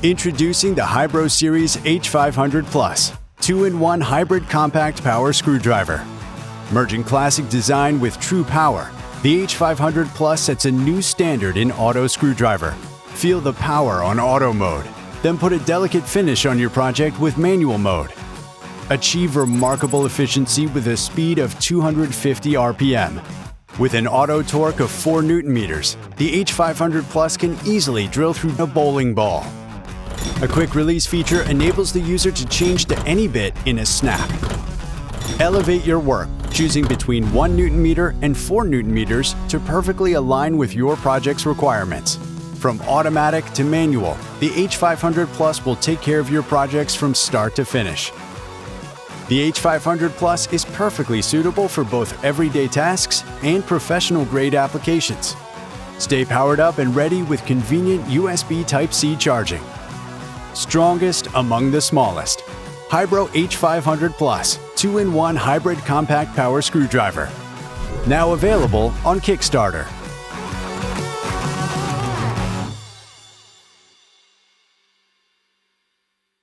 Introducing the HYBRO Series H500 Plus, 2-in-1 hybrid compact power screwdriver. Merging classic design with true power, the H500 Plus sets a new standard in auto screwdriver. Feel the power on auto mode, then put a delicate finish on your project with manual mode. Achieve remarkable efficiency with a speed of 250 RPM. With an auto torque of 4 Nm, the H500 Plus can easily drill through a bowling ball. A quick release feature enables the user to change to any bit in a snap. Elevate your work, choosing between 1 Nm and 4 Nm to perfectly align with your project's requirements. From automatic to manual, the H500 Plus will take care of your projects from start to finish. The H500 Plus is perfectly suitable for both everyday tasks and professional-grade applications. Stay powered up and ready with convenient USB Type-C charging. Strongest among the smallest. HYBRO H500 Plus, 2-in-1 hybrid compact power screwdriver. Now available on Kickstarter.